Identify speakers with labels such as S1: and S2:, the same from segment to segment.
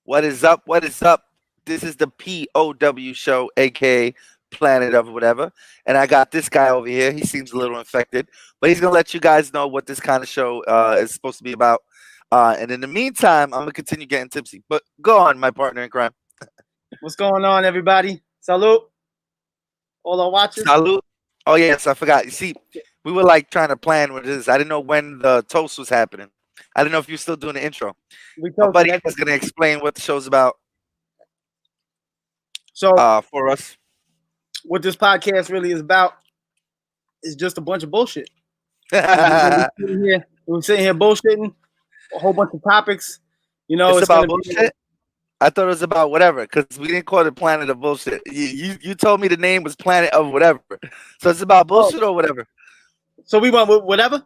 S1: What is up? What is up? This is the P.O.W. show, aka Planet of Whatever. And I got this guy over here. He seems a little infected, but he's going to let you guys know what this kind of show is supposed to be about. And in the meantime, I'm going to continue getting tipsy. But go on, my partner in crime.
S2: What's going on, everybody? Salute. All our watchers.
S1: Salute. Oh, yes, I forgot. You see, we were like trying to plan what it is. I didn't know when the toast was happening. I didn't know if you were still doing the intro. My buddy is going to explain what the show's about.
S2: So,
S1: for us,
S2: what this podcast really is about is just a bunch of bullshit.
S1: It's
S2: We're sitting here bullshitting a whole bunch of topics. You know,
S1: it's about bullshit. I thought it was about whatever because we didn't call it Planet of Bullshit. You told me the name was Planet of Whatever, so it's about bullshit or whatever.
S2: So we went with whatever.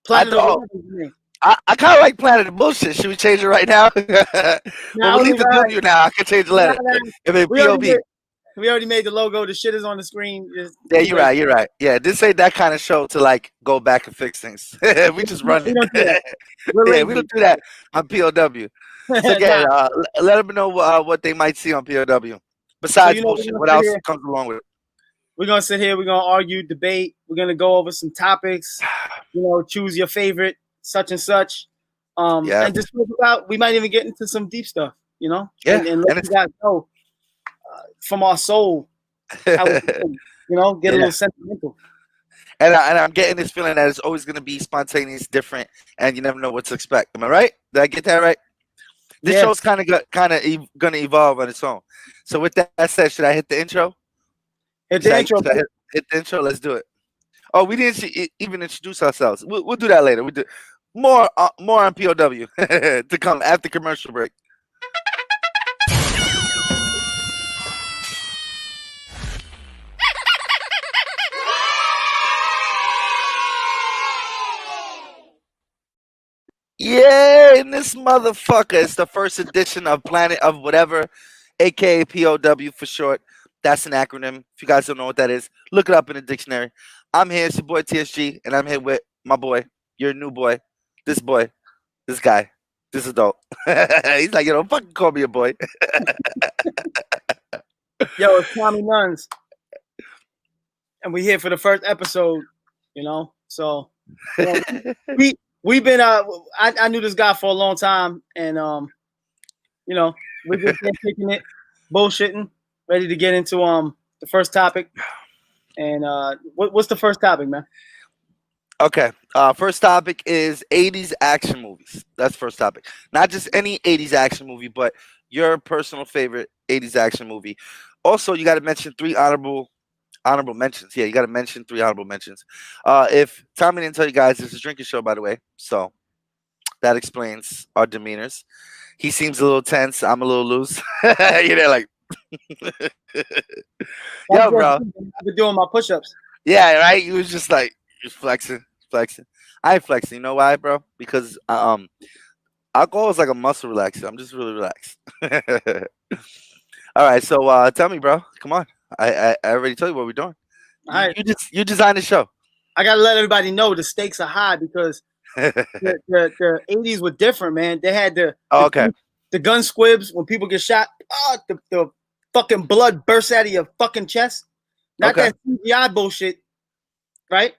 S2: Planet of Whatever.
S1: I kind of like Planet of Bullshit. Should we change it right now? We'll leave the W now. I can change the letter. P.O.W.
S2: We already made the logo. The shit is on the screen.
S1: Yeah, you're right. You're right. Yeah, this ain't that kind of show to like go back and fix things. We just run it. Yeah, we don't do that on P.O.W. So again, let them know what they might see on P.O.W. Besides bullshit, what else comes along with it?
S2: We're gonna sit here. We're gonna argue, debate. We're gonna go over some topics. You know, choose your favorite, such and such. And just talk about. We might even get into some deep stuff. You know, and let you guys know from our soul how we feel, you know, get a little sentimental.
S1: And I'm getting this feeling that it's always gonna be spontaneous, different, and you never know what to expect. Am I right? Did I get that right? This show's kind of gonna evolve on its own. So with that said, should I hit the intro?
S2: Hit the intro.
S1: Hit the intro. Let's do it. Oh, we didn't even introduce ourselves. We'll do that later. We do more on P.O.W. to come after commercial break. Yeah, in this motherfucker, it's the first edition of Planet of Whatever, aka P.O.W. for short. That's an acronym. If you guys don't know what that is, look it up in the dictionary. I'm here, it's your boy TSG, and I'm here with my boy, your new boy, this guy, this adult. He's like, don't fucking call me a boy.
S2: Yo, it's Tommy Nunz, and we're here for the first episode. You know, so we've been I knew this guy for a long time, and you know, we've just been kicking it, bullshitting, ready to get into the first topic. And what's the first topic, man?
S1: Okay, first topic is 80s action movies. That's first topic. Not just any 80s action movie, but your personal favorite 80s action movie. Also, you got to mention three honorable mentions. Yeah, you got to mention three honorable mentions. If Tommy didn't tell you guys, it's a drinking show, by the way, so that explains our demeanors. He seems a little tense. I'm a little loose. You're there like, yo, bro.
S2: I've been doing my push-ups.
S1: Yeah, right. You was just like, just flexing. I ain't flexing. You know why, bro? Because alcohol is like a muscle relaxer. I'm just really relaxed. All right, so tell me, bro. Come on. I already told you what we're doing.
S2: All right.
S1: You designed the show.
S2: I gotta let everybody know the stakes are high because the 80s were different, man. They had the gun squibs when people get shot. The fucking blood bursts out of your fucking chest. Not that CGI bullshit, right?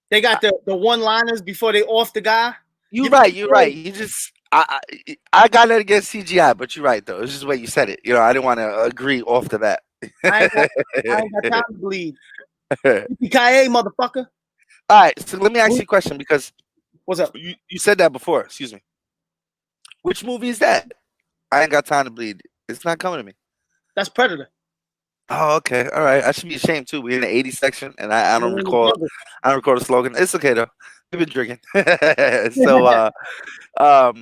S2: They got the one-liners before they off the guy.
S1: You're right. You just I got it against CGI, but you're right though. It's just the way you said it. You know, I didn't want to agree off the bat.
S2: I ain't got time to bleed. Yippee-ki-yay, motherfucker.
S1: All right, so let me ask you a question because
S2: what's up?
S1: You said that before. Excuse me. Which movie is that? I ain't got time to bleed. It's not coming to me.
S2: That's Predator.
S1: Oh, okay. All right. I should be ashamed too. We're in the 80s section, and I don't recall. I don't recall the slogan. It's okay though. We've been drinking. So, all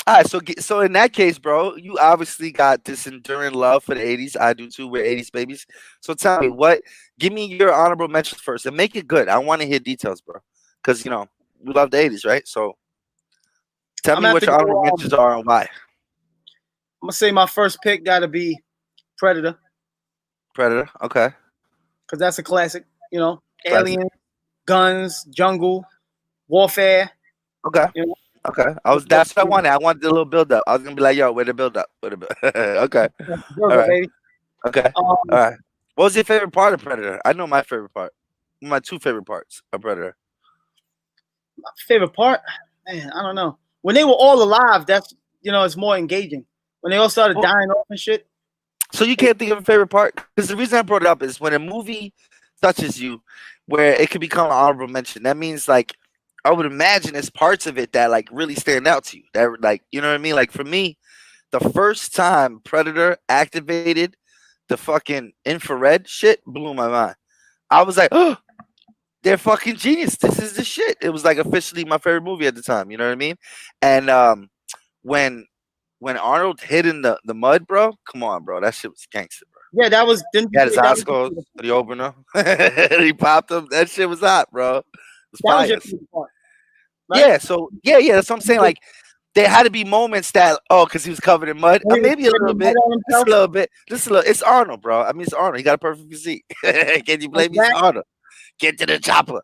S1: right. So in that case, bro, you obviously got this enduring love for the 80s. I do too. We're 80s babies. So tell me give me your honorable mentions first and make it good. I want to hear details, bro. Because, you know, we love the 80s, right? So tell me what your honorable mentions are and why.
S2: I'm going to say my first pick got to be Predator.
S1: Okay.
S2: Because that's a classic, you know. Alien, guns, jungle, warfare.
S1: Okay.
S2: You know?
S1: Okay. That's what I wanted. I wanted a little build up. I was gonna be like, yo, where the build up? Where the build Okay. All
S2: Burger,
S1: right.
S2: baby.
S1: Okay. All
S2: Um,
S1: right. What was your favorite part of Predator? I know my favorite part. My two favorite parts of Predator.
S2: my favorite part, man, I don't know. When they were all alive, that's it's more engaging. When they all started
S1: Well,
S2: dying off and shit.
S1: so you can't think of a favorite part? Because the reason I brought it up is when a movie touches you, where it could become an honorable mention. That means like I would imagine there's parts of it that like really stand out to you. That like you know what I mean? Like for me, the first time Predator activated the fucking infrared shit blew my mind. I was like, oh, they're fucking genius. This is the shit. It was like officially my favorite movie at the time. You know what I mean? And when when Arnold hid in the mud, bro, come on, bro, that shit was gangster, bro.
S2: Yeah, that was. Didn't
S1: He
S2: you
S1: had
S2: say
S1: his
S2: that
S1: eyes
S2: was
S1: closed for the opener. He popped them. That shit was hot, bro. It was
S2: your
S1: fire.
S2: favorite part, right?
S1: Yeah, so yeah, that's what I'm saying. Like there had to be moments that because he was covered in mud,
S2: When he was
S1: maybe a little
S2: putting mud
S1: bit,
S2: on
S1: just
S2: himself.
S1: a little bit, just a little. It's Arnold, bro. I mean, it's Arnold. He got a perfect physique. Can you blame me? It's Arnold. Get to the chopper.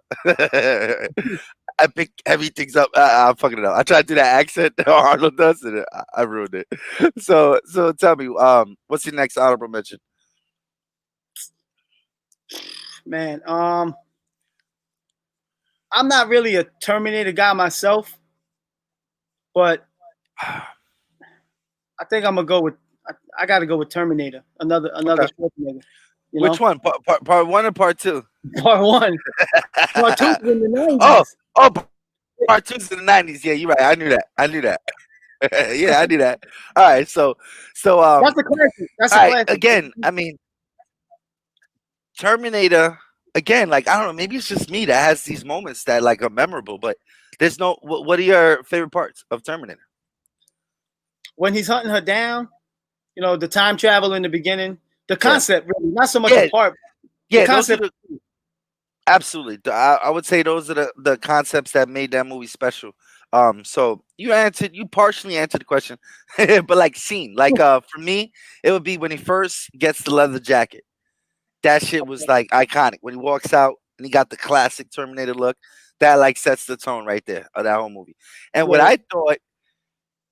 S1: I pick heavy things up. I'm fucking it up. I tried to do that accent Arnold does, and I ruined it. So tell me, what's your next honorable mention?
S2: Man, I'm not really a Terminator guy myself, but I think I'm gonna go with. I got to go with Terminator. Another
S1: Okay.
S2: Schwarzenegger.
S1: Which one? Part one or part two?
S2: Part one, part two is in the
S1: oh,
S2: 90s.
S1: oh, part two's in the '90s. Yeah, you're right. I knew that. I knew that. Yeah, I knew that. All right, so
S2: That's a classic. That's
S1: all
S2: a
S1: right.
S2: classic.
S1: Again, I mean, Terminator. Again, like I don't know, maybe it's just me that has these moments that like are memorable. But there's no. What are your favorite parts of Terminator?
S2: When he's hunting her down, the time travel in the beginning, the concept really, not so much
S1: Yeah,
S2: the part. The
S1: yeah. Those are
S2: concept.
S1: the absolutely. I would say those are the concepts that made that movie special. So you partially answered the question, but like scene, like for me, it would be when he first gets the leather jacket. That shit was like iconic when he walks out and he got the classic Terminator look. That like sets the tone right there of that whole movie. And what
S2: Yeah,
S1: I thought,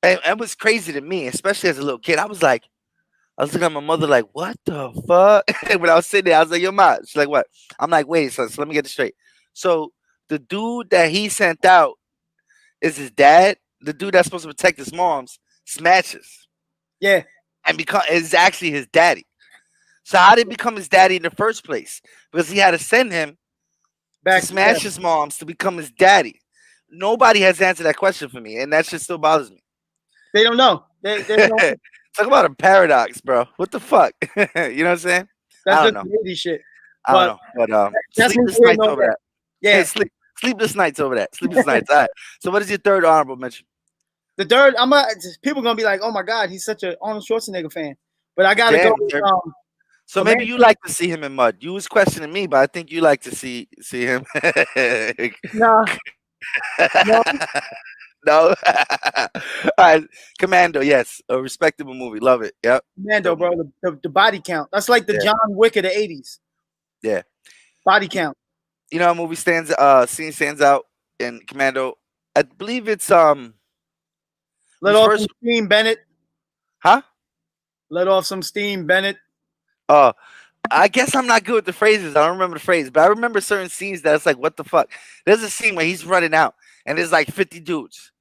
S1: and it was crazy to me, especially as a little kid, I was looking at my mother like, what the fuck? When I was sitting there, I was like, yo, ma. She's like, what? I'm like, wait, so let me get this straight. So the dude that he sent out is his dad. The dude that's supposed to protect his moms smashes
S2: yeah.
S1: and is actually his daddy. So how did he become his daddy in the first place? Because he had to send him to
S2: Back. Yeah.
S1: smash his moms to become his daddy. Nobody has answered that question for me, and that shit still bothers me.
S2: They don't know. They don't.
S1: Talk about a paradox, bro. What the fuck? You know what I'm saying?
S2: That's
S1: I don't
S2: just
S1: know.
S2: lady shit.
S1: I don't
S2: But
S1: know. But
S2: that's
S1: sleepless
S2: neither here
S1: nights
S2: nor
S1: over
S2: there.
S1: that.
S2: Yeah.
S1: Sleepless nights over that. Sleepless nights. All right. So what is your third honorable mention?
S2: The third, people gonna be like, oh my god, he's such a Arnold Schwarzenegger fan. But I gotta go
S1: Damn.
S2: with
S1: So maybe you like to see him in mud. You was questioning me, but I think you like to see him.
S2: No, no,
S1: No. All right. Commando. Yes, a respectable movie. Love it. Yep.
S2: Mando, bro. The body count. That's like the
S1: Yeah.
S2: John Wick of the '80s.
S1: Yeah.
S2: Body count.
S1: You know, a movie scene stands out in Commando. I believe it's
S2: Let
S1: who's
S2: off some
S1: first.
S2: steam, Bennett.
S1: Huh?
S2: Let off some steam, Bennett.
S1: Uh, I guess I'm not good with the phrases. I don't remember the phrase, but I remember certain scenes that's like, what the fuck? There's a scene where he's running out and there's like 50 dudes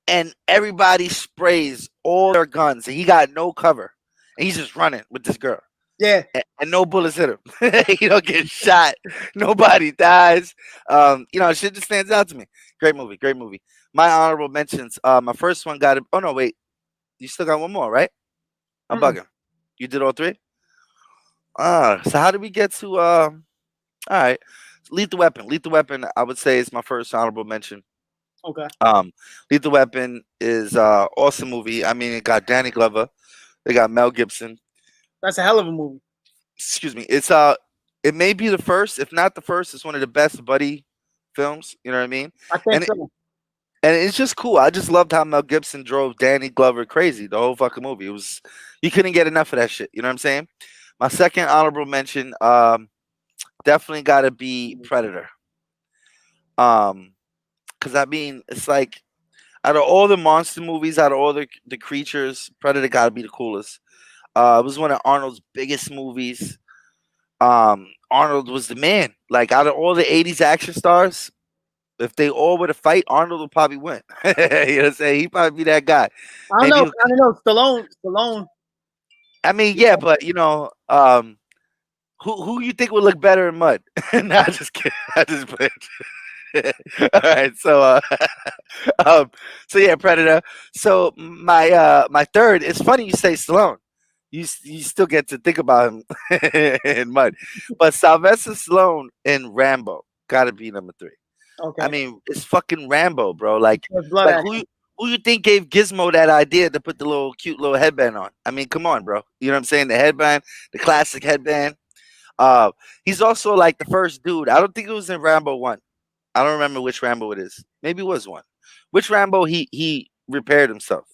S1: and everybody sprays all their guns and he got no cover and he's just running with this girl
S2: Yeah.
S1: and no bullets hit him. He don't get shot. Nobody dies. Shit just stands out to me. Great movie. Great movie. My honorable mentions. My first one got it. Oh no, wait. You still got one more, right? I'm bugging. You did all three? So how did we get to all right. Lethal Weapon. Lethal Weapon, I would say is my first honorable mention.
S2: Okay.
S1: Lethal Weapon is awesome movie. I mean, it got Danny Glover, they got Mel Gibson.
S2: That's a hell of a movie.
S1: Excuse me. It may be the first, if not the first, it's one of the best buddy films. You know what I mean?
S2: I think
S1: And
S2: so.
S1: and it's just cool. I just loved how Mel Gibson drove Danny Glover crazy the whole fucking movie. It was you couldn't get enough of that shit. You know what I'm saying? My second honorable mention, definitely got to be Predator. Because I mean, it's like Out of all the monster movies, out of all the creatures, Predator gotta be the coolest. It was one of Arnold's biggest movies. Arnold was the man. Like out of all the '80s action stars, if they all were to fight, Arnold would probably win. You know what I'm saying? He'd probably be that guy.
S2: I don't
S1: Maybe
S2: know. I don't know. Stallone.
S1: I mean, yeah, but who you think would look better in mud? Nah, just kidding. I just played. All right, um, so yeah, Predator. So my third. It's funny you say Stallone. You still get to think about him in mud, but Sylvester Stallone in Rambo got to be number three.
S2: Okay.
S1: I mean, it's fucking Rambo, bro. Like
S2: Blood
S1: like
S2: action.
S1: who you think gave Gizmo that idea to put the little cute little headband on? I mean, come on, bro. You know what I'm saying? The headband, the classic headband. Uh, he's also like the first dude. I don't think it was in Rambo 1. I don't remember which Rambo it is. Maybe it was 1. Which Rambo he repaired himself.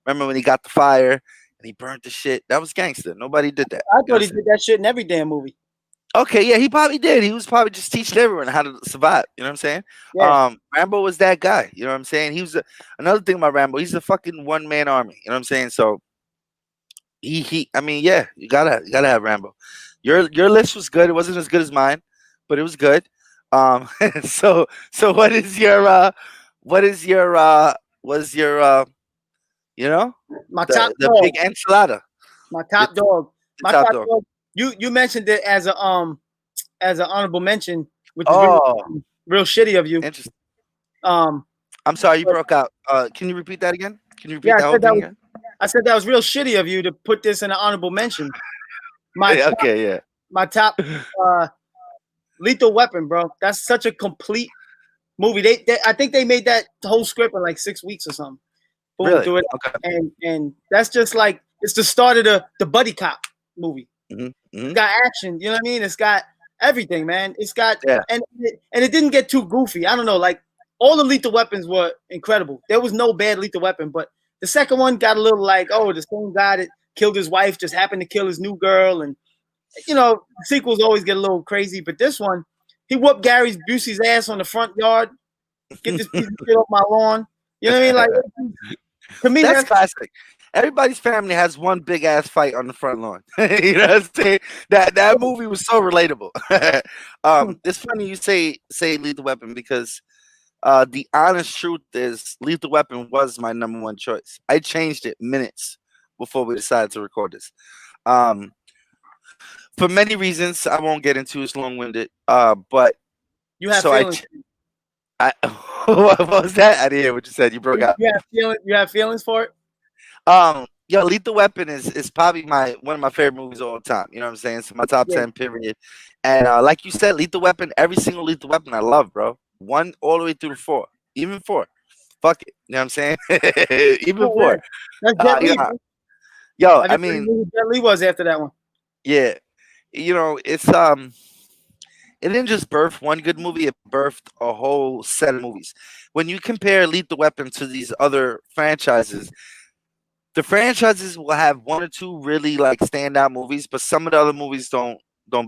S1: Remember when he got the fire and he burnt the shit? That was gangster. Nobody did that.
S2: I
S1: You know
S2: thought
S1: what
S2: he
S1: I'm
S2: did that shit in every damn movie.
S1: Okay, yeah, he probably did. He was probably just teaching everyone how to survive. You know what I'm saying?
S2: Yeah.
S1: Rambo was that guy. You know what I'm saying? He was another thing about Rambo. He's a fucking one man army. You know what I'm saying? So he. I mean, yeah, you gotta have Rambo. Your list was good. It wasn't as good as mine, but it was good. Um, so what is your was your you know
S2: My top
S1: the
S2: dog.
S1: big enchilada?
S2: My
S1: Your,
S2: top dog.
S1: your
S2: My
S1: top
S2: top
S1: dog.
S2: dog. You mentioned it as an honorable mention, which is
S1: Oh,
S2: real shitty of you.
S1: interesting.
S2: Um,
S1: I'm sorry, you
S2: but
S1: broke out. Can you repeat that again? Can you
S2: yeah,
S1: repeat that whole thing again?
S2: I said that was real shitty of you to put this in an honorable mention. My
S1: Yeah,
S2: top,
S1: okay, yeah.
S2: my top, uh, Lethal Weapon, bro. That's such a complete movie. They I think they made that whole script in like 6 weeks or something. Boom,
S1: Really?
S2: through it,
S1: Okay.
S2: and that's just like it's the start of the buddy cop movie.
S1: Hmm.
S2: It's
S1: Hmm.
S2: got action, you know what I mean? It's got everything, man. It's got
S1: Yeah.
S2: and it didn't get too goofy. I don't know, like all the Lethal Weapons were incredible. There was no bad Lethal Weapon, but the second one got a little like, oh, the same guy that killed his wife just happened to kill his new girl, and sequels always get a little crazy. But this one, he whooped Gary Busey's ass on the front yard. Get this piece of shit off my lawn. You know what I mean? Like to me,
S1: That's
S2: that's
S1: classic. Everybody's family has one big ass fight on the front lawn. You know what I'm saying? That movie was so relatable. It's funny you say Lethal Weapon because the honest truth is Lethal Weapon was my number one choice. I changed it minutes before we decided to record this. Um, for many reasons I won't get into. It's long winded. But
S2: you have
S1: so
S2: feelings.
S1: I what was that? I didn't hear what you said. You broke out.
S2: You have feelings for it.
S1: Yo, Lethal Weapon is probably one of my favorite movies of all time. You know what I'm saying? It's my top
S2: Yeah.
S1: 10 period. And like you said, Lethal Weapon, every single Lethal Weapon I love, bro. 1 all the way through 4, even 4. Fuck it, you know what I'm saying? Even
S2: Oh, yeah.
S1: 4.
S2: That's Jet Li.
S1: Yeah.
S2: Bro.
S1: Yo,
S2: I
S1: I
S2: just
S1: mean,
S2: knew who Jet Li was after that one.
S1: yeah, it's it didn't just birth one good movie; it birthed a whole set of movies. When you compare Lethal Weapon to these other franchises, the franchises will have 1 or 2 really like standout movies, but some of the other movies don't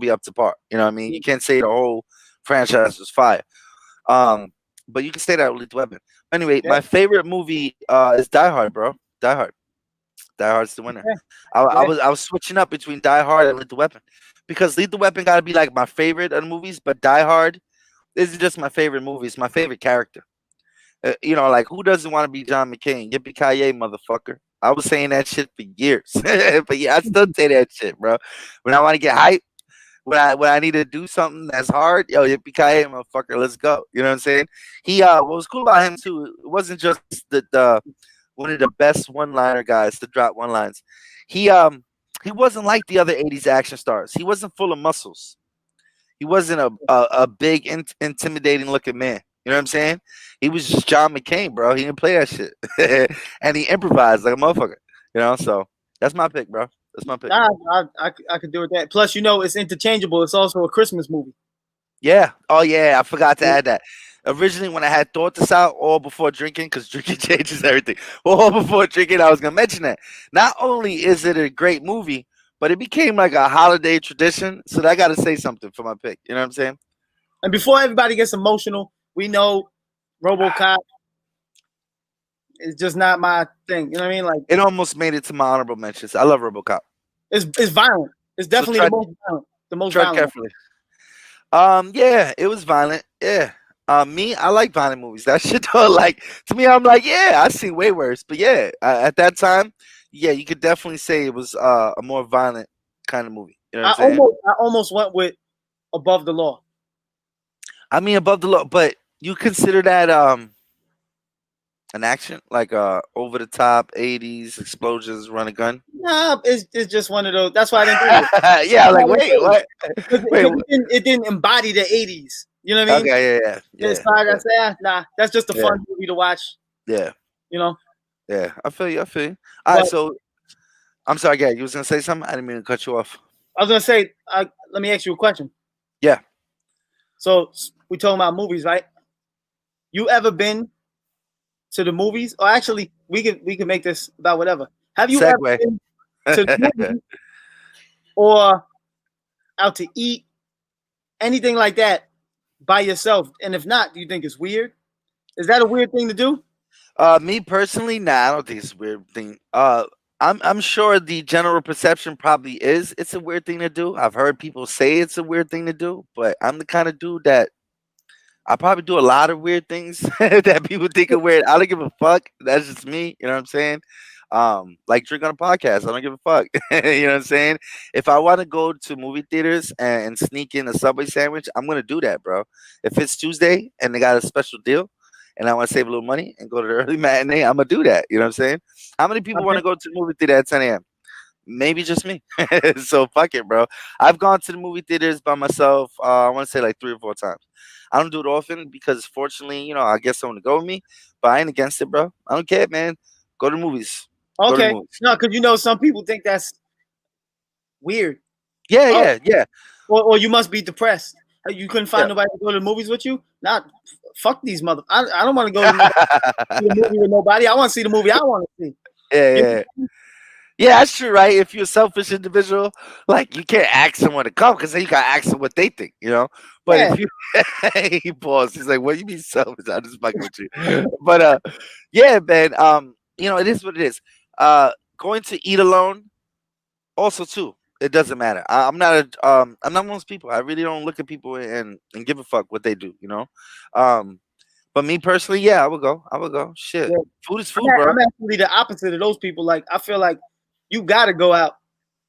S1: be up to par. You know what I mean? You can't say the whole franchise was fire. Um, but you can say that with Lethal Weapon. Anyway,
S2: Yeah.
S1: my favorite movie is Die Hard, bro. Die Hard. Die Hard's the winner.
S2: Yeah.
S1: I was switching up between Die Hard and Lethal Weapon because Lethal Weapon got to be like my favorite of the movies, but Die Hard isn't just my favorite movie. It's my favorite character. Like who doesn't want to be John McCain? Yippee ki motherfucker! I was saying that shit for years, but yeah, I still say that shit, bro. When I want to get hype, when I need to do something that's hard, yo, yippee ki motherfucker, let's go. You know what I'm saying? What was cool about him too, it wasn't just the one of the best one liner guys to drop one lines. He wasn't like the other '80s action stars. He wasn't full of muscles. He wasn't a big, intimidating looking man. You know what I'm saying? He was just John McCain, bro. He didn't play that shit, and he improvised like a motherfucker. So that's my pick, bro. That's my pick.
S2: I could do with that. Plus, it's interchangeable. It's also a Christmas movie.
S1: Yeah. Oh yeah, I forgot to add that. Originally, when I had thought this out, all before drinking, because drinking changes everything. All before drinking, I was gonna mention that. Not only is it a great movie, but it became like a holiday tradition. So I got to say something for my pick. You know what I'm saying?
S2: And before everybody gets emotional, we know RoboCop. It's just not my thing. You know what I mean? Like
S1: It almost made it to my honorable mentions. I love RoboCop.
S2: it's violent. It's
S1: So
S2: definitely the most violent. The most
S1: tread
S2: violent one.
S1: carefully. Yeah, it was violent. Yeah. Me, I like violent movies. That shit though, like to me, I'm like, yeah, I seen way worse. But yeah, at that time, yeah, you could definitely say it was a more violent kind of movie. You know what I'm saying?
S2: I almost went with Above the Law.
S1: I mean, above the law, but you consider that an action like over the top '80s explosions, run a gun?
S2: Nah, it's just one of those. That's why I didn't go with it.
S1: Yeah, like wait, what? Wait,
S2: Because it didn't embody the 80s. You know what I mean?
S1: okay, yeah,
S2: Yeah,
S1: yeah,
S2: so I say, nah, that's just a
S1: yeah,
S2: fun movie to watch.
S1: yeah,
S2: You know.
S1: yeah. I feel you. I feel you. All right,
S2: But
S1: so I'm sorry, Gary. You was gonna say something? I didn't mean to cut you off.
S2: I was gonna say, let me ask you a question.
S1: Yeah.
S2: So we talking about movies, right? You ever been to the movies? Or actually, we can make this about whatever. Have you ever
S1: Segue.
S2: been to the movies or out to eat, anything like that, by yourself? And if not, do you think it's weird? Is that a weird thing to do?
S1: Me personally, nah, I don't think it's a weird thing. I'm sure the general perception probably is it's a weird thing to do. I've heard people say it's a weird thing to do, but I'm the kind of dude that I probably do a lot of weird things that people think are weird. I don't give a fuck. That's just me. You know what I'm saying? Like drink on a podcast. I don't give a fuck. You know what I'm saying? If I want to go to movie theaters and sneak in a Subway sandwich, I'm gonna do that, bro. If it's Tuesday and they got a special deal, and I want to save a little money and go to the early matinee, I'm gonna do that. You know what I'm saying? How many people
S2: I've
S1: want
S2: been,
S1: to go to the movie theater at 10 a.m.? Maybe just me. So fuck it, bro. I've gone to the movie theaters by myself. I want to say like 3 or 4 times. I don't do it often because, fortunately, I get someone to go with me. But I ain't against it, bro. I don't care, man. Go to the movies. Go to the
S2: okay.
S1: movies.
S2: No, because some people think that's weird.
S1: Yeah,
S2: Oh,
S1: yeah, yeah,
S2: or you must be depressed. You couldn't
S1: yeah.
S2: find nobody to go to the movies with you? Not fuck these mother. I don't want to go to the movie with nobody. I want to see the movie I want to see.
S1: Yeah,
S2: You
S1: yeah.
S2: know?
S1: Yeah, that's true, right? If you're a selfish individual, like you can't ask someone to come because then you gotta ask them what they think, you know. But
S2: Yeah.
S1: if you, he paused. He's like, "What do you mean selfish? I'm just fucking with you." But yeah, man. It is what it is. Going to eat alone, also too. It doesn't matter. I'm not one of those people. I really don't look at people and give a fuck what they do, you know. Um, but me personally, yeah, I would go. I would go. Shit,
S2: Yeah.
S1: food is food, bro.
S2: I'm actually the opposite of those people. Like I feel like you got to go out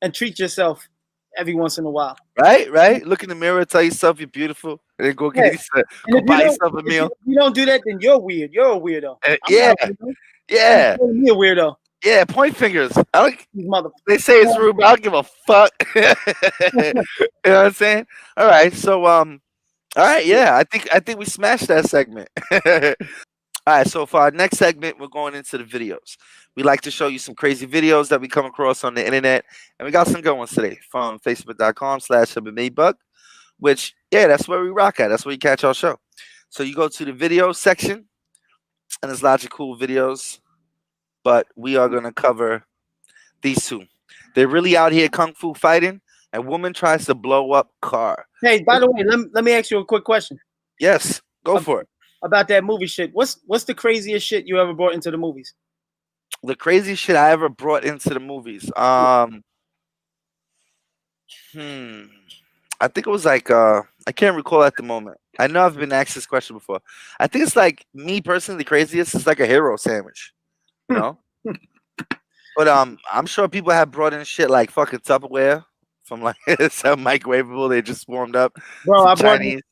S2: and treat yourself every once in a while.
S1: Right, right. Look in the mirror, tell yourself you're beautiful, and then go
S2: Yeah.
S1: get
S2: And
S1: go
S2: if you
S1: buy
S2: don't,
S1: yourself a meal.
S2: if you don't do that, then you're weird. You're a weirdo. I'm
S1: Yeah,
S2: not a weirdo. You
S1: yeah,
S2: calling me a weirdo.
S1: yeah. Point fingers. I don't.
S2: These mother.
S1: They say it's rude, but I don't give a fuck. You know what I'm saying? All right, so all right, yeah. I think we smashed that segment. All right, so for our next segment, we're going into the videos. We like to show you some crazy videos that we come across on the internet, and we got some good ones today from facebook.com/MMABug, which, yeah, that's where we rock at. That's where you catch our show. So you go to the video section, and there's lots of cool videos, but we are going to cover these two. They're really out here kung fu fighting. A woman tries to blow up car.
S2: Hey, by the way, let me ask you a quick question
S1: Yes, go for it.
S2: about that movie shit. What's the craziest shit you ever brought into the movies?
S1: The craziest shit I ever brought into the movies. I think it was like I can't recall at the moment. I know I've been asked this question before. I think it's like me personally, the craziest is like a hero sandwich, you know. But I'm sure people have brought in shit like fucking Tupperware from like some microwavable. They just warmed up.
S2: Bro,
S1: Some
S2: I
S1: Chinese.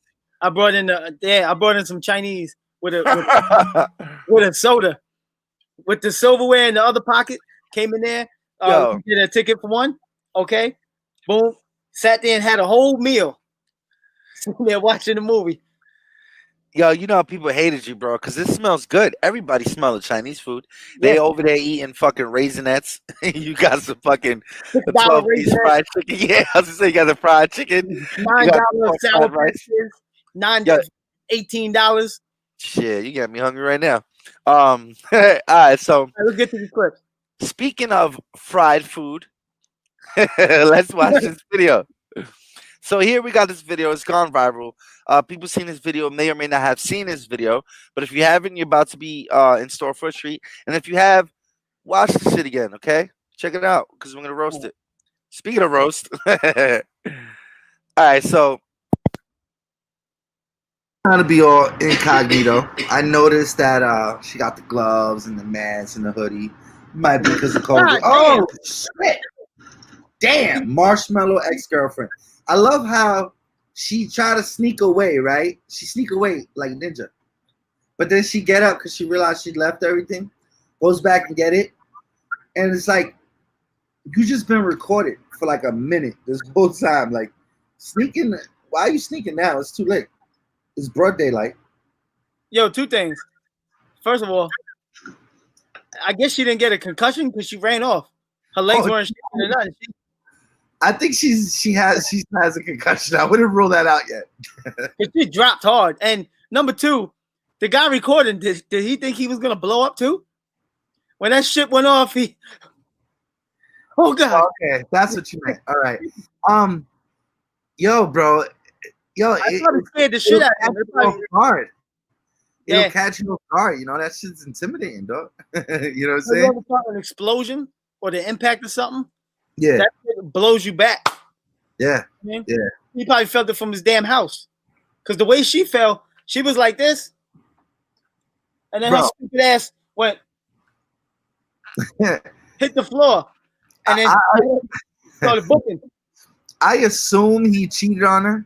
S2: brought in some Chinese with a soda with the silverware in the other pocket. Came in there,
S1: Yo,
S2: did a ticket for one. Okay, boom, sat there and had a whole meal. Sitting there watching the movie.
S1: yo, you know how people hated you, bro, because this smells good. Everybody smelling Chinese food. They
S2: Yeah,
S1: over there eating fucking raisinets. You got some fucking a
S2: $6
S1: 12-piece
S2: raisinets,
S1: fried chicken. Yeah, I was gonna say you got the fried chicken. You got the
S2: $9
S1: pork
S2: sour
S1: fried rice.
S2: patches, nine
S1: Yeah,
S2: $18.
S1: shit, you got me hungry right now. All right. So
S2: Right, let's get to the clips.
S1: speaking of fried food, let's watch this video. So here we got this video. It's gone viral. People seen this video may or may not have seen this video, but if you haven't, you're about to be in store for a treat. And if you have, watch the shit again. Okay, check it out because we're gonna roast it. Speaking of roast, all right. So trying to be all incognito. I noticed that she got the gloves and the mask and the hoodie. Might be because of COVID. Oh shit! Damn, Marshmallow ex-girlfriend. I love how she tried to sneak away. Right? She sneak away like a ninja, but then she get up because she realized she left everything. Goes back and get it, and it's like you just been recorded for like a minute this whole time. Like sneaking. Why are you sneaking now? It's too late. It's broad daylight.
S2: Yo, two things. First of all, I guess she didn't get a concussion because she ran off. Her legs weren't shaking or nothing.
S1: I think she has a concussion. I wouldn't rule that out yet.
S2: She dropped hard. And number two, the guy recording, did he think he was gonna blow up too? When that shit went off, he oh god.
S1: Okay, that's what you meant. All right. Yo, bro. Yo,
S2: I probably scared the shit out of him.
S1: Hard. It'll catch you off guard. You know, that shit's intimidating, dog. You know what I'm saying?
S2: You ever an explosion or the impact of something?
S1: Yeah.
S2: That blows you back.
S1: Yeah.
S2: Yeah.
S1: He
S2: probably felt it from his damn house. Because the way she fell, she was like this. And then her stupid ass went, hit the floor. And then started booking.
S1: I assume he cheated on her.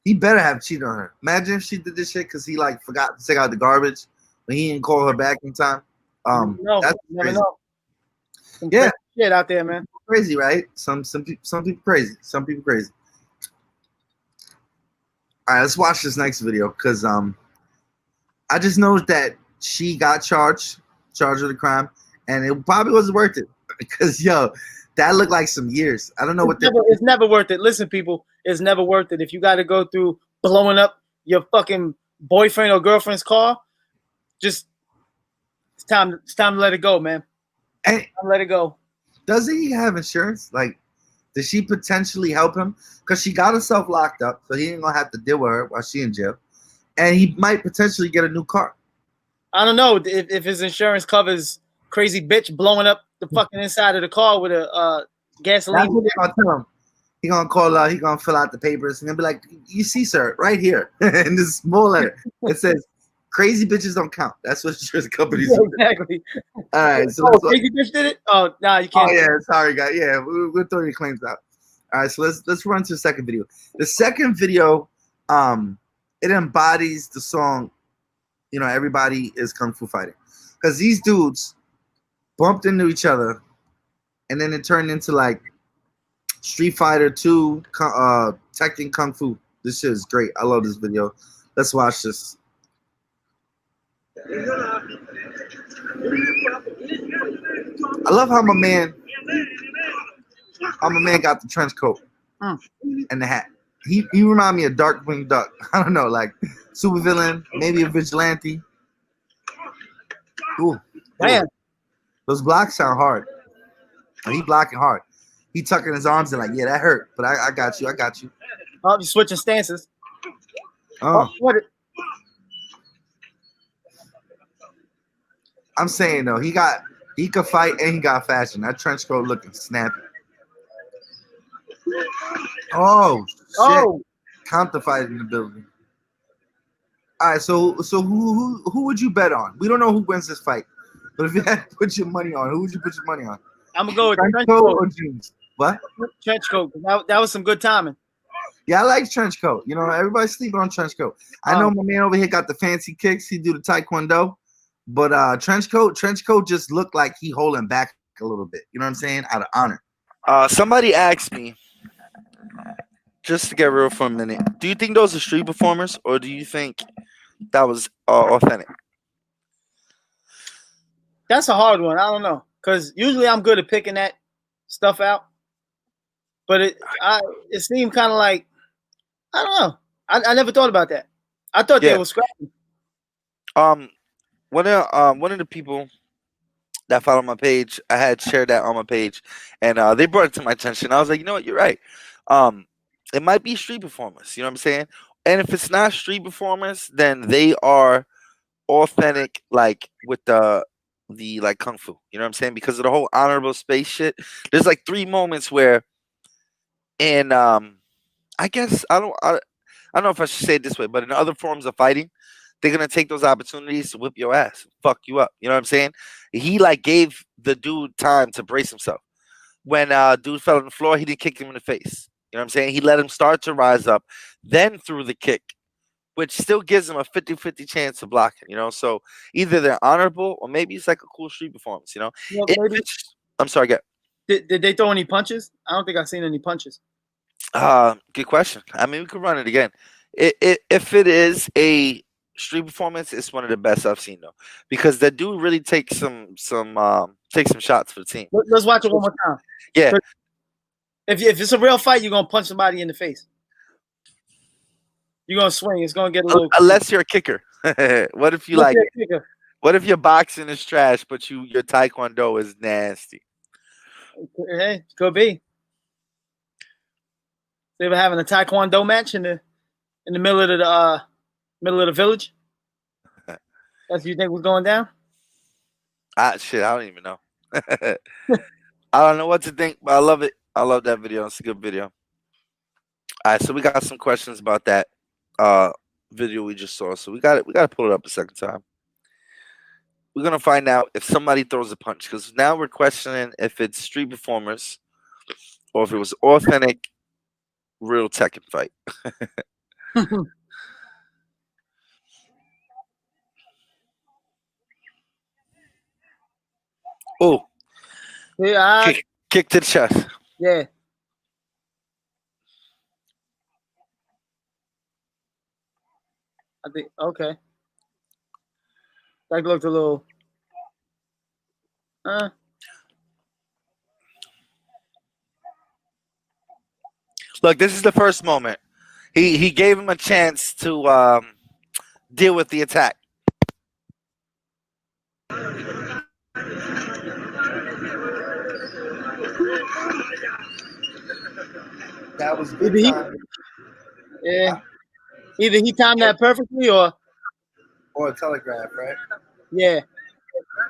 S1: He better have cheated on her. Imagine if she did this shit because he like forgot to take out the garbage, but he didn't call her back in time.
S2: No,
S1: that's
S2: never
S1: crazy.
S2: know. Some shit out there, man.
S1: Crazy, right? Some people crazy. Some people crazy. All right, let's watch this next video because I just noticed that she got charged with a crime, and it probably wasn't worth it because yo, that looked like some years. I don't know
S2: it's never worth it. Listen, people, it's never worth it. If you got to go through blowing up your fucking boyfriend or girlfriend's car, just it's time to let it go, man.
S1: And
S2: let it go.
S1: Doesn't he have insurance? Like, does she potentially help him? Because she got herself locked up, so he ain't gonna have to deal with her while she in jail, and he might potentially get a new car.
S2: I don't know if his insurance covers crazy bitch blowing up the fucking inside of the car with a gasoline.
S1: That's what they're gonna tell him. He gonna call. He gonna fill out the papers and then be like, "You see, sir, right here in this small letter, it says." Crazy bitches don't count. That's what insurance companies do.
S2: Exactly.
S1: All right. So
S2: crazy bitch did it? Oh, nah, you can't.
S1: Oh, yeah. Sorry, guys. Yeah, we'll throw your claims out. All right. So let's run to the second video. The second video, it embodies the song, you know, everybody is kung fu fighting. Because these dudes bumped into each other, and then it turned into like Street Fighter 2 Tekken Kung Fu. This shit is great. I love this video. Let's watch this. I love how my man got the trench coat and the hat. He remind me of Darkwing Duck. I don't know, like super villain, maybe a vigilante. Ooh,
S2: man,
S1: those blocks sound hard. He blocking hard. He tucking his arms in like, yeah, that hurt, but I got you.
S2: Oh, you switching stances.
S1: Oh,
S2: what?
S1: I'm saying though, he could fight and he got fashion. That trench coat looking snappy. Oh shit! Counter fight in the building. All right, so who would you bet on? We don't know who wins this fight, but if you had to put your money on, who would you put your money on?
S2: I'm gonna go with
S1: trench coat or jeans. What?
S2: Trench coat. That was some good timing.
S1: Yeah, I like trench coat. You know, everybody's sleeping on trench coat. I know my man over here got the fancy kicks. He do the taekwondo. But trench coat just looked like he holding back a little bit. You know what I'm saying? Out of honor. Somebody asked me, just to get real for a minute, do you think those are street performers or do you think that was authentic?
S2: That's a hard one. I don't know. Because usually I'm good at picking that stuff out. But it seemed kind of like, I don't know. I never thought about that. I thought they were scrapping.
S1: One of the people that followed my page, I had shared that on my page, and they brought it to my attention. I was like, you know what, you're right. it might be street performers. You know what I'm saying? And if it's not street performers, then they are authentic, like with the like kung fu. You know what I'm saying? Because of the whole honorable space shit. There's like 3 moments where, and I guess I don't know if I should say it this way, but in other forms of fighting, they're gonna take those opportunities to whip your ass, fuck you up. You know what I'm saying? He like gave the dude time to brace himself. When dude fell on the floor, he didn't kick him in the face. You know what I'm saying? He let him start to rise up, then threw the kick, which still gives him a 50-50 chance to block it, you know? So either they're honorable or maybe it's like a cool street performance, you know?
S2: Well,
S1: If
S2: maybe
S1: I'm sorry, get
S2: did they throw any punches? I don't think I've seen any punches.
S1: good question. I mean, we could run it again. If it is a street performance, it's one of the best I've seen though, because the dude really takes some shots for the team.
S2: Let's watch it one more time.
S1: Yeah.
S2: If it's a real fight, you're gonna punch somebody in the face. You're gonna swing. It's gonna get a little.
S1: Unless you're a kicker. What if you like? What if your boxing is trash, but your taekwondo is nasty?
S2: Hey, could be. They were having a taekwondo match in the middle of the village. That's what you think was going down?
S1: Shit, I don't even know. I don't know what to think, but I love it. I love that video. It's a good video. All right, so we got some questions about that video we just saw. So we got to pull it up a second time. We're gonna find out if somebody throws a punch, because now we're questioning if it's street performers or if it was authentic, real Tekken fight. Oh,
S2: Yeah,
S1: kick to the chest.
S2: Yeah. I think okay. That looked a little.
S1: Look, this is the first moment. He gave him a chance to deal with the attack. That was good.
S2: Yeah. Either he timed that perfectly or
S1: a telegraph, right?
S2: Yeah.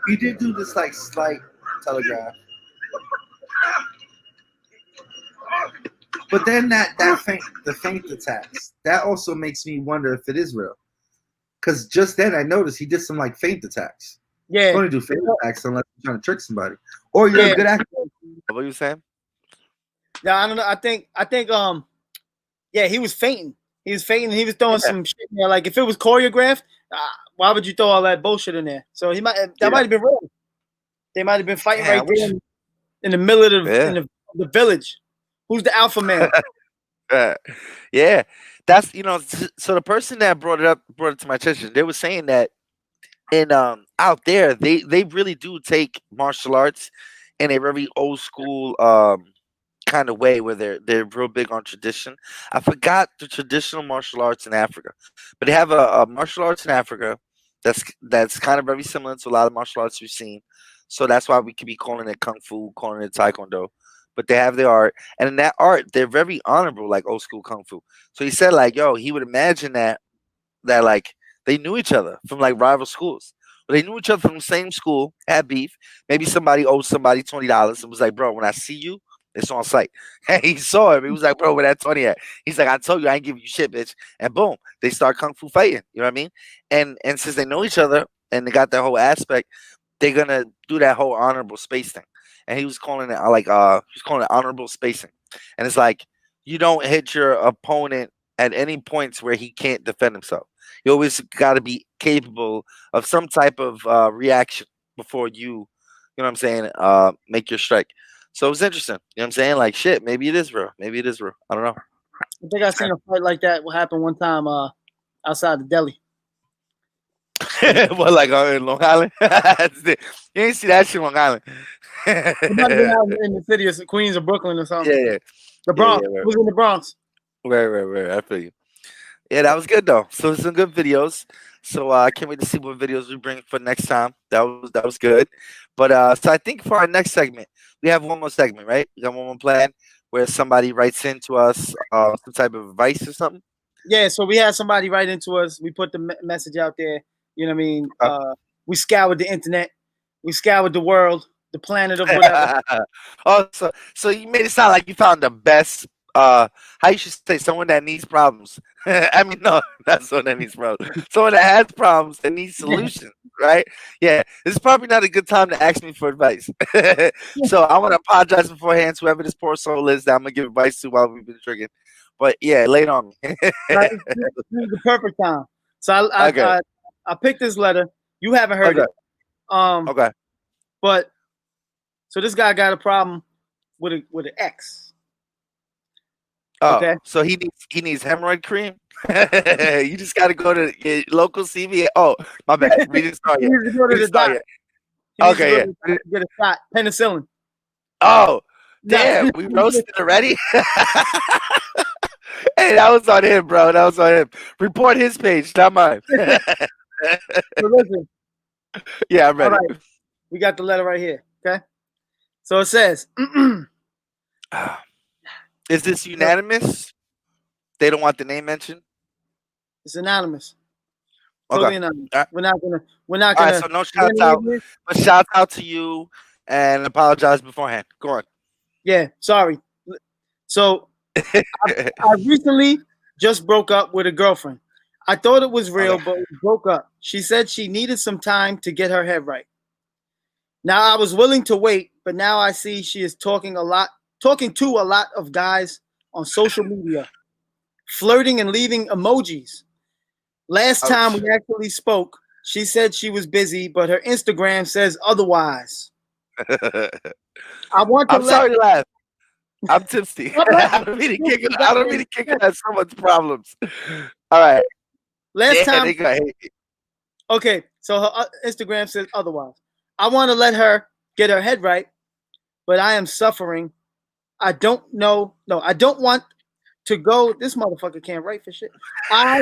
S1: He did do this like slight telegraph. But then the feint attacks, that also makes me wonder if it is real. Because just then I noticed he did some like feint attacks.
S2: Yeah.
S1: You only do feint attacks unless you're trying to trick somebody. Or you're a good actor. What are you saying?
S2: Yeah, I don't know. I think yeah, he was feinting. He was feinting. He was throwing some shit in there. Like if it was choreographed, why would you throw all that bullshit in there? So he might might have been real. They might have been fighting right there in the middle of the village. Who's the alpha man?
S1: Yeah, that's so the person that brought it to my attention. They were saying that in out there they really do take martial arts in a very old school kind of way where they're real big on tradition. I forgot the traditional martial arts in Africa, but they have a martial arts in Africa that's kind of very similar to a lot of martial arts we've seen. So that's why we could be calling it kung fu, calling it taekwondo. But they have their art, and in that art, they're very honorable, like old school kung fu. So he said, like, yo, he would imagine that like they knew each other from like rival schools. But they knew each other from the same school, had beef. Maybe somebody owed somebody $20 and was like, bro, when I see you, it's on sight. And he saw him. He was like, bro, where that 20 at? He's like, I told you I ain't giving you shit, bitch. And boom, they start kung fu fighting. You know what I mean? And since they know each other and they got that whole aspect, they're gonna do that whole honorable space thing. And he was calling it honorable spacing. And it's like you don't hit your opponent at any points where he can't defend himself. You always got to be capable of some type of reaction before you know what I'm saying, make your strike. So it's interesting. You know what I'm saying? Like shit, maybe it is real. Maybe it is real. I don't know.
S2: I think I seen a fight like that. What happened one time outside the deli.
S1: What, like in Long Island? You ain't see that shit in Long Island.
S2: It might have been out in the city of Queens or Brooklyn or something.
S1: Yeah.
S2: The Bronx. It was in the Bronx.
S1: Right. I feel you. Yeah, that was good though. So some good videos. So I can't wait to see what videos we bring for next time. That was good. But so I think for our next segment, we have one more segment, right? We got one more plan where somebody writes into us some type of advice or something?
S2: Yeah, so we had somebody write into us. We put the message out there. You know what I mean? We scoured the internet. We scoured the world, the planet of whatever.
S1: Oh, so you made it sound like you found the best. How you should say someone that needs problems. I mean, no, not someone that needs problems. Someone that has problems and needs solutions, right? Yeah, this is probably not a good time to ask me for advice. So I want to apologize beforehand to whoever this poor soul is that I'm gonna give advice to while we've been drinking. But yeah, lay it on me.
S2: Right? This is the perfect time. So
S1: Okay.
S2: I picked this letter. You haven't heard
S1: Okay.
S2: it.
S1: Okay.
S2: But so this guy got a problem with an ex.
S1: Oh,
S2: Okay.
S1: so he needs hemorrhoid cream. You just got to go to your local CVS. Oh, my bad. We didn't start
S2: He
S1: yet.
S2: needs to go
S1: We
S2: to
S1: didn't
S2: the
S1: start
S2: doctor.
S1: yet.
S2: He needs to
S1: Okay,
S2: go
S1: yeah.
S2: to the doctor to get a shot. Penicillin.
S1: Oh,
S2: No.
S1: damn. We roasted already. Hey, that was on him, bro. That was on him. Report his page, not mine.
S2: So listen.
S1: Yeah, I'm
S2: All
S1: ready.
S2: right. We got the letter right here. Okay. So it says,
S1: Is this unanimous? They don't want the name mentioned?
S2: it's anonymous.
S1: Okay.
S2: Totally anonymous.
S1: All right.
S2: We're not
S1: All right,
S2: gonna
S1: so no shouts out. But shouts out to you and apologize beforehand. Go on.
S2: Yeah, sorry. So I recently just broke up with a girlfriend. I thought it was real,
S1: Okay.
S2: but we broke up. She said she needed some time to get her head right. Now I was willing to wait, but now I see she is talking to a lot of guys on social media, flirting and leaving emojis. Last time
S1: Ouch.
S2: we actually spoke, she said she was busy, but her Instagram says otherwise. I want to
S1: I'm
S2: let
S1: sorry to laugh. I'm tipsy.
S2: Stop
S1: I
S2: laughing.
S1: don't mean to
S2: You
S1: kick it.
S2: got
S1: I don't mean to kick it at someone's problems. All right.
S2: Last
S1: Yeah,
S2: time,
S1: they got hate.
S2: okay, so her Instagram says otherwise. I want to let her get her head right, but I am suffering. I don't know. No, I don't want to go. This motherfucker can't write for shit. I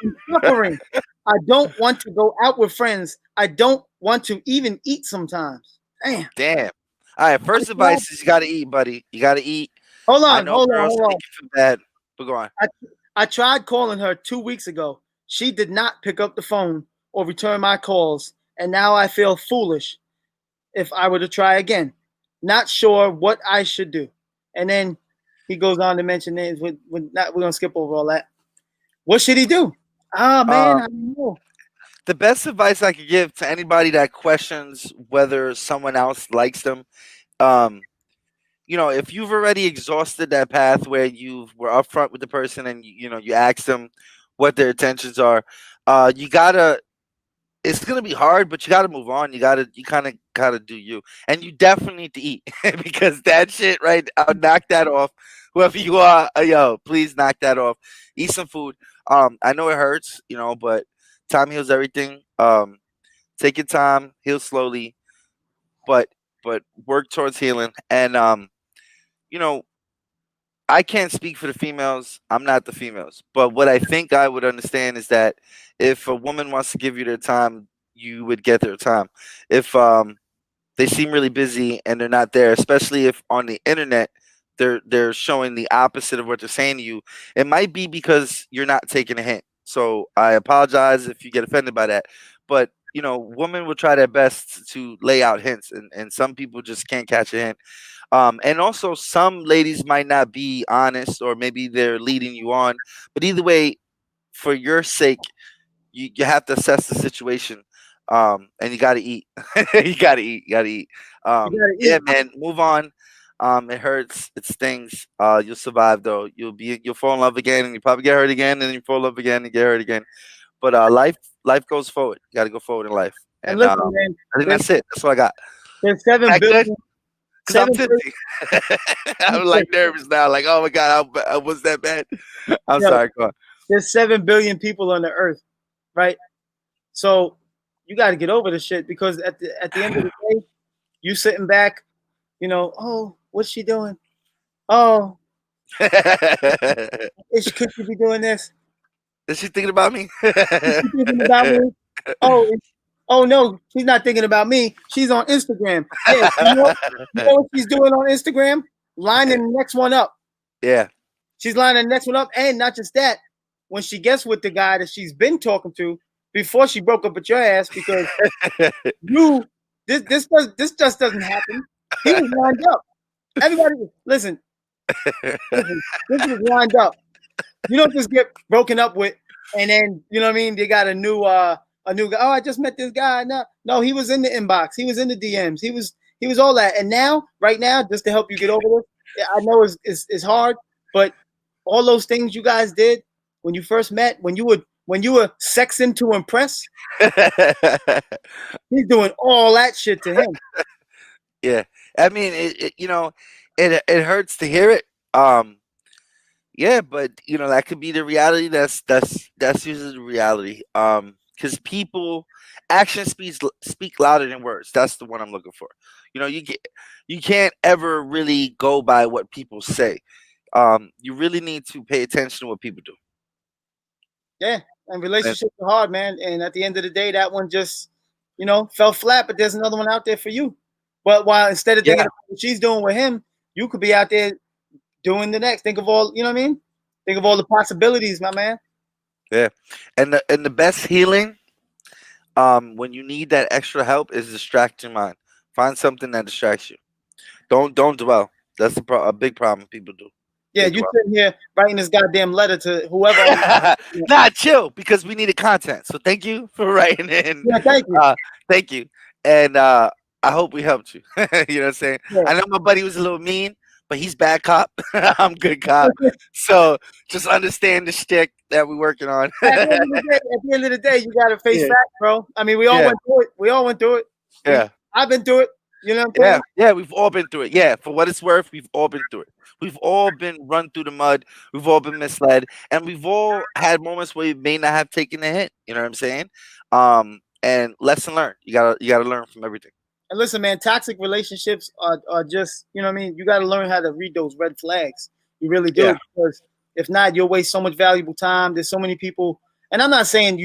S2: am suffering. I don't want to go out with friends. I don't want to even eat sometimes. Damn.
S1: Damn. All right. First advice is you got to eat, buddy. You got to eat.
S2: Hold
S1: I
S2: on,
S1: know
S2: hold on,
S1: girls
S2: hold
S1: make
S2: on.
S1: you feel bad, but go on.
S2: I tried calling her 2 weeks ago. She did not pick up the phone or return my calls, and now I feel foolish if I were to try again. Not sure what I should do. And then he goes on to mention names. We're gonna skip over all that. What should he do? Ah, man, I
S1: Um,
S2: don't know.
S1: the best advice I could give to anybody that questions whether someone else likes them, um, if you've already exhausted that path where you were upfront with the person and you asked them what their intentions are, you gotta. It's gonna be hard, but you gotta move on. You kind of gotta do you, and you definitely need to eat because that shit right. I'll knock that off. Whoever you are, yo, please knock that off. Eat some food. I know it hurts, but time heals everything. Take your time, heal slowly, but work towards healing. And you know, I can't speak for the females. I'm not the females. But what I think I would understand is that if a woman wants to give you their time, you would get their time. If they seem really busy and they're not there, especially if on the internet they're showing the opposite of what they're saying to you, it might be because you're not taking a hint. So I apologize if you get offended by that. But women will try their best to lay out hints, and some people just can't catch a hint. And also, some ladies might not be honest, or maybe they're leading you on. But either way, for your sake, you have to assess the situation. And you got to eat. You got to eat. You got to eat.
S2: You gotta
S1: Yeah,
S2: eat.
S1: man, move on. It hurts. It stings. You'll survive though. You'll fall in love again, and you probably get hurt again, and then you fall in love again and get hurt again. But life goes forward. You got to go forward in life.
S2: And
S1: And
S2: listen, man,
S1: I think that's it. That's what I got.
S2: there's 7
S1: That good?
S2: billion.
S1: Because I'm
S2: 7 billion.
S1: tipsy. I'm like nervous now. Like, oh my god, was that bad? I'm
S2: Yo,
S1: sorry. Go on.
S2: there's 7 billion people on the earth, right? So you got to get over the shit because at the end of the day, you sitting back, oh, what's she doing? Oh, could she be doing this?
S1: Is she thinking about me?
S2: Is she thinking about me? Oh, oh no, she's not thinking about me. She's on Instagram. Yeah, you know what she's doing on Instagram? lining the next one up.
S1: Yeah.
S2: She's lining the next one up, and not just that. When she gets with the guy that she's been talking to before she broke up with your ass, because this just doesn't happen. He was lined up. Everybody, listen. This was lined up. You don't just get broken up with, and then you know what I mean. They got a new guy. Oh, I just met this guy. No, he was in the inbox. He was in the DMs. He was all that. And now, right now, just to help you get over this, I know it's hard, but all those things you guys did when you first met, when you were sexing to impress, he's doing all that shit to him.
S1: Yeah, I mean, it hurts to hear it. Yeah, but that could be the reality. That's usually the reality. Because people, action speak louder than words. That's the one I'm looking for. You can't ever really go by what people say. You really need to pay attention to what people do.
S2: Yeah, and relationships are hard, man. And at the end of the day, that one just, fell flat. But there's another one out there for you. But while instead of thinking about what she's doing with him, you could be out there doing the next. Think of all, you know what I mean? Think of all the possibilities, my man.
S1: Yeah, and the best healing, when you need that extra help, is distract your mind. Find something that distracts you. Don't dwell. That's a big problem people do.
S2: Yeah, you sitting here writing this goddamn letter to whoever.
S1: Nah, chill, because we needed content. So thank you for writing in.
S2: Yeah, thank you.
S1: Thank you, and I hope we helped you. You know what I'm saying?
S2: Yeah.
S1: I know my buddy was a little mean, but he's bad cop. I'm good cop. So just understand the shtick that we're working on.
S2: At the end of the day, you gotta face facts, bro. I mean, we all went through it. We all went through it.
S1: Yeah.
S2: I've been through it. You know what I'm saying?
S1: Yeah, we've all been through it. Yeah, for what it's worth, we've all been through it. We've all been run through the mud. We've all been misled, and we've all had moments where we may not have taken the hit. You know what I'm saying? And lesson learned. You gotta learn from everything.
S2: And listen, man, toxic relationships are just, you know what I mean? You got to learn how to read those red flags. You really do.
S1: Yeah.
S2: Because if not, you'll waste so much valuable time. There's so many people. And I'm not saying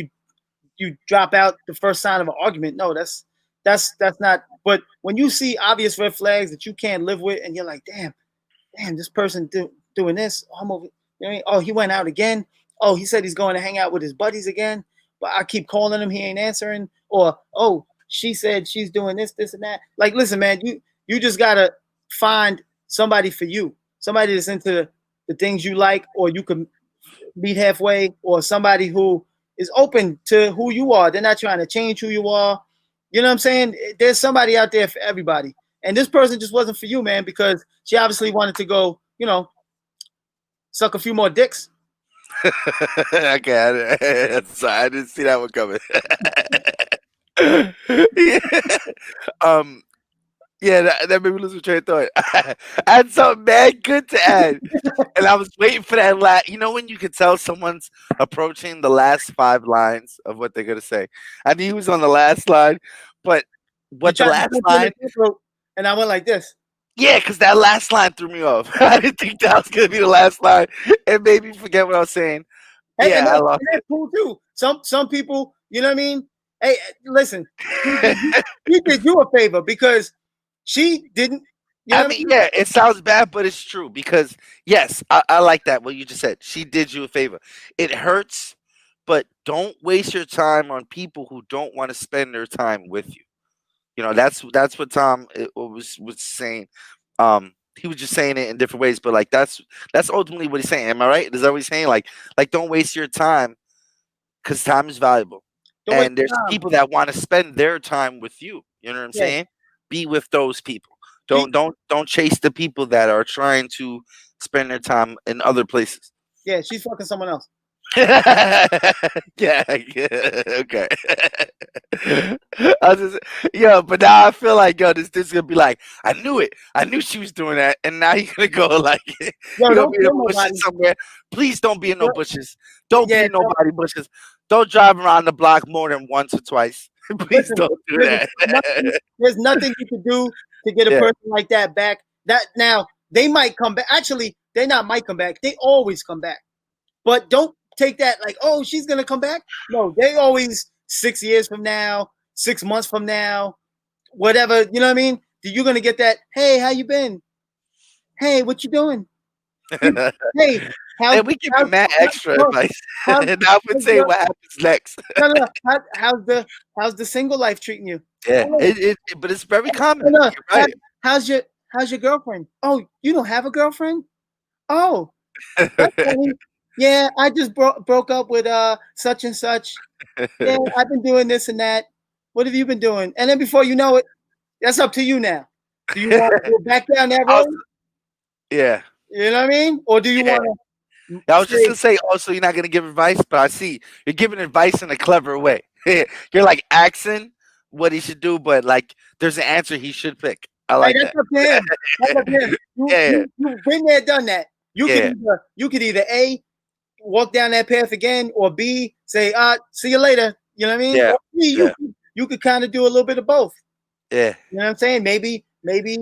S2: you drop out the first sign of an argument. No, that's not. But when you see obvious red flags that you can't live with, and you're like, damn, this person doing this. I'm over. You know what I mean? Oh, he went out again. Oh, he said he's going to hang out with his buddies again. But I keep calling him. He ain't answering. Or, oh, she said she's doing this, and that. Like, listen, man, you just gotta find somebody for you, somebody that's into the things you like, or you can meet halfway, or somebody who is open to who you are. They're not trying to change who you are. You know what I'm saying? There's somebody out there for everybody. And this person just wasn't for you, man, because she obviously wanted to go, suck a few more dicks.
S1: Okay, sorry, I didn't see that one coming. That made me lose my train of thought. I had something mad good to add, and I was waiting for that last. You know when you could tell someone's approaching the last 5 lines of what they're gonna say. I knew he was on the last line, but what the last line?
S2: And I went like this.
S1: Yeah, because that last line threw me off. I didn't think that was gonna be the last line. It made me forget what I was saying.
S2: Hey,
S1: yeah, I lost.
S2: That's cool too. Some people, you know what I mean? Hey, listen, he did you a favor because she didn't.
S1: I mean, yeah, it sounds bad, but it's true because yes, I like that. What you just said, she did you a favor. It hurts, but don't waste your time on people who don't want to spend their time with you. That's what Tom was saying. He was just saying it in different ways, but like that's ultimately what he's saying. Am I right? Is that what he's saying? Like don't waste your time because time is valuable. And there's people that want to spend their time with you. You know what I'm saying? Be with those people. Don't chase the people that are trying to spend their time in other places.
S2: Yeah, she's fucking someone else.
S1: yeah, okay. But now I feel like this is gonna be like, I knew it. I knew she was doing that, and now you're gonna go like, don't be in no bushes somewhere. Please don't be in no bushes. Don't be in nobody bushes. Don't drive around the block more than once or twice. Please don't do that.
S2: There's nothing you can do to get a person like that back. That now they might come back. Actually, they not might come back. They always come back. But don't take that like, oh, she's gonna come back. No, they always 6 years from now, 6 months from now, whatever. You know what I mean? You're gonna get that. Hey, how you been? Hey, what you doing? Hey, how's
S1: And we give you
S2: how's
S1: mad extra
S2: no,
S1: advice.
S2: how's,
S1: And I would
S2: how's
S1: say
S2: the,
S1: what happens next.
S2: no, how's the single life treating you?
S1: Yeah,
S2: Oh,
S1: but it's very common.
S2: no,
S1: You're right.
S2: how's your girlfriend? Oh, you don't have a girlfriend? Oh, that's funny. Yeah, I just broke up with such and such. Yeah, I've been doing this and that. What have you been doing? And then before you know it, that's up to you now. Do you want to go back down that
S1: I was,
S2: road?
S1: yeah,
S2: You know what I mean? Or do you
S1: yeah.
S2: want to
S1: I was just
S2: say,
S1: gonna say. Also, you're not gonna give advice, but I see you're giving advice in a clever way. You're like asking what he should do, but like there's an answer he should pick. I
S2: hey,
S1: like
S2: that's
S1: that.
S2: up to him. That's up to him.
S1: Yeah,
S2: You've been there, done that.
S1: yeah,
S2: You could either A, walk down that path again, or B, say, see you later. You know what I mean?
S1: yeah,
S2: Or C,
S1: yeah,
S2: you could kind of do a little bit of both.
S1: yeah.
S2: You know what I'm saying? Maybe, you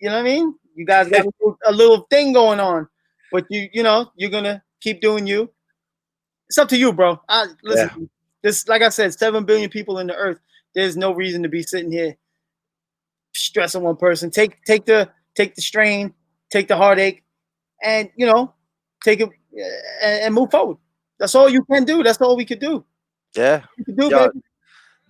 S2: know what I mean? You guys got a little thing going on, but you know, you're gonna keep doing you. It's up to you, bro.
S1: Yeah.
S2: Listen, this, like I said, 7 billion people in the earth. There's no reason to be sitting here stressing one person. Take the strain, take the heartache, and you know, take it and move forward. That's all you can do. That's all we could do.
S1: Yeah.
S2: You can do,
S1: Yo,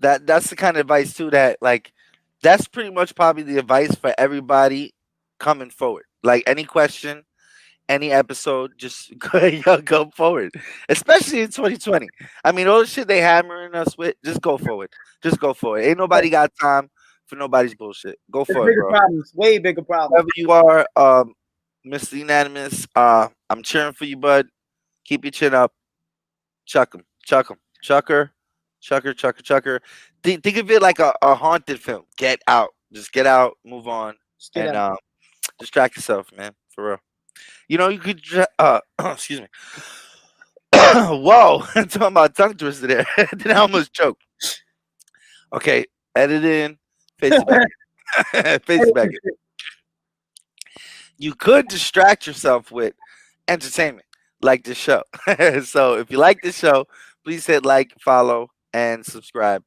S2: baby.
S1: that's the kind of advice too that like that's pretty much probably the advice for everybody coming forward. Like any question, any episode, just go forward. Especially in 2020. I mean, all the shit they hammering us with, just go forward. Just go forward. Ain't nobody got time for nobody's bullshit. Go
S2: There's
S1: for it,
S2: bigger
S1: bro.
S2: problems, way bigger problems.
S1: Whoever you are, Mr. Unanimous, I'm cheering for you, bud. Keep your chin up. Chuck him. Chuck him. Chucker. Chucker, chucker, chucker. Think of it like a haunted film. Get out. Just get out, move on,
S2: Just get
S1: and
S2: out.
S1: distract yourself, man. For real. You know, you could excuse me. Whoa. I'm talking about tongue twister there. Then I almost choked. Okay. Edit in. Face it back in. Face it back in. You could distract yourself with entertainment like this show. So if you like this show, please hit like, follow, and subscribe,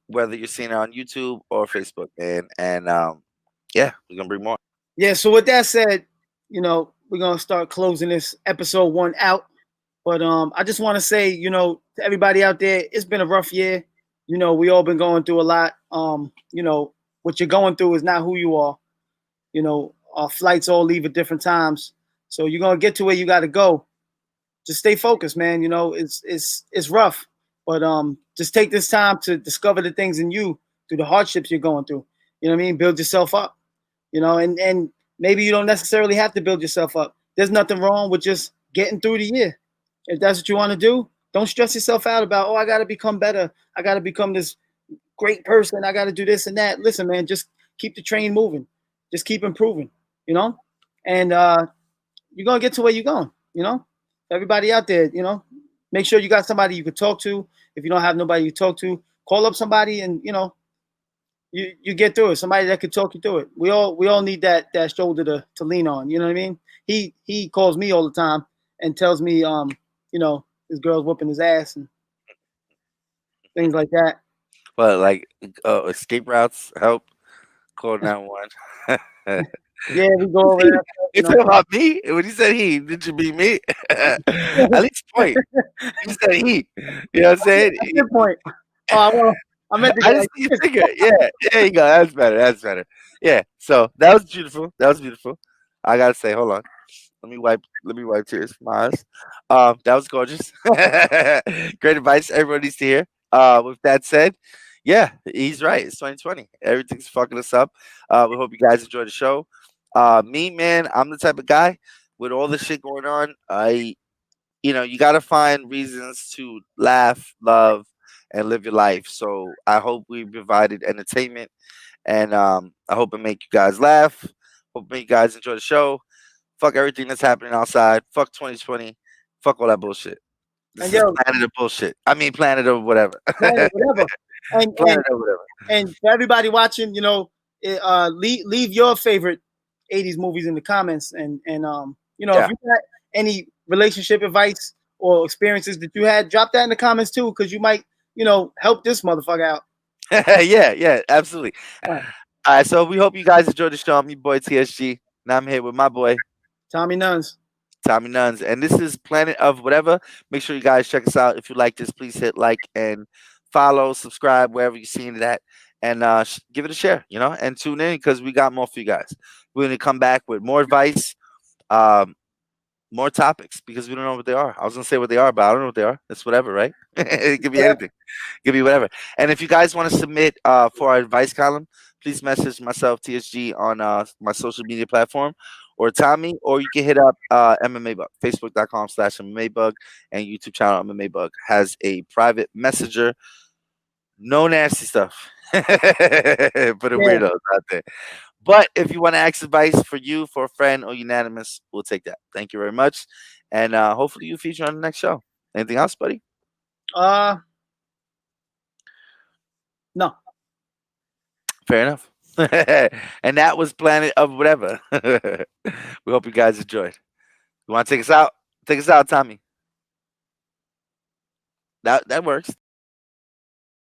S1: whether you're seeing it on YouTube or Facebook, man. And yeah, we're gonna bring more.
S2: Yeah. So with that said, you know, we're gonna start closing this episode one out. But I just want to say, you know, to everybody out there, it's been a rough year. You know, we all been going through a lot. You know, what you're going through is not who you are. You know, our flights all leave at different times, so you're gonna get to where you got to go. Just stay focused, man. You know, it's rough, but just take this time to discover the things in you through the hardships you're going through. You know what I mean? Build yourself up. You know, and maybe you don't necessarily have to build yourself up. There's nothing wrong with just getting through the year. If that's what you want to do, don't stress yourself out about, oh, I got to become better. I got to become this great person. I got to do this and that. Listen, man, just keep the train moving. Just keep improving, you know? And you're going to get to where you're going, you know? Everybody out there, you know, make sure you got somebody you can talk to. If you don't have nobody you talk to, call up somebody and, you know, you get through it. Somebody that could talk you through it. We all need that shoulder to lean on. You know what I mean? He calls me all the time and tells me, you know, his girl's whooping his ass and things like that.
S1: But like escape routes help. Call 911.
S2: Yeah, we go over that.
S1: It's about me. When he said he, did you mean me? At least point. He said he. You know what I'm saying?
S2: Good point. Oh, I meant to
S1: I
S2: go
S1: just
S2: like,
S1: see your finger. Yeah, there you go. That's better. That's better. Yeah. So that was beautiful. That was beautiful. I gotta say, hold on. Let me wipe tears from my eyes. That was gorgeous. Great advice. Everyone needs to hear. With that said, yeah, he's right. It's 2020. Everything's fucking us up. We hope you guys enjoy the show. Me, man, I'm the type of guy with all the shit going on. You got to find reasons to laugh, love, and live your life. So I hope we provided entertainment, and I hope it make you guys laugh. Hope it make you guys enjoy the show. Fuck everything that's happening outside. Fuck 2020. Fuck all that bullshit. This
S2: and
S1: is
S2: yo,
S1: planet of bullshit. I mean, planet of whatever.
S2: whatever. And
S1: Planet of whatever.
S2: and for everybody watching, you know, leave your favorite 80s movies in the comments, and you know, if
S1: Yeah.
S2: you got any relationship advice or experiences that you had, drop that in the comments too, because you might, you know, help this motherfucker out.
S1: Yeah, absolutely.
S2: All right.
S1: All right, so we hope you guys enjoyed the show. I'm your boy TSG. Now I'm here with my boy
S2: Tommy Nunz.
S1: Tommy Nunz, and this is Planet of Whatever. Make sure you guys check us out. If you like this, please hit like and follow, subscribe wherever you're seeing it at, and give it a share. And tune in because we got more for you guys. We're gonna come back with more advice, um, more topics because we don't know what they are. I was gonna say what they are, but I don't know what they are. It's whatever, right? It could be anything. Give me whatever. And if you guys want to submit for our advice column, please message myself, TSG, on my social media platform, or Tommy, or you can hit up MMA Bug, Facebook.com/MMA Bug, and YouTube channel MMA Bug has a private messenger. No nasty stuff for the
S2: Yeah.
S1: weirdos out there. But if you want to ask advice for you, for a friend, or unanimous, we'll take that. Thank you very much. And hopefully you feature on the next show. Anything else, buddy?
S2: No.
S1: Fair enough. And that was Planet of Whatever. We hope you guys enjoyed. You want to take us out? Take us out, Tommy. That works.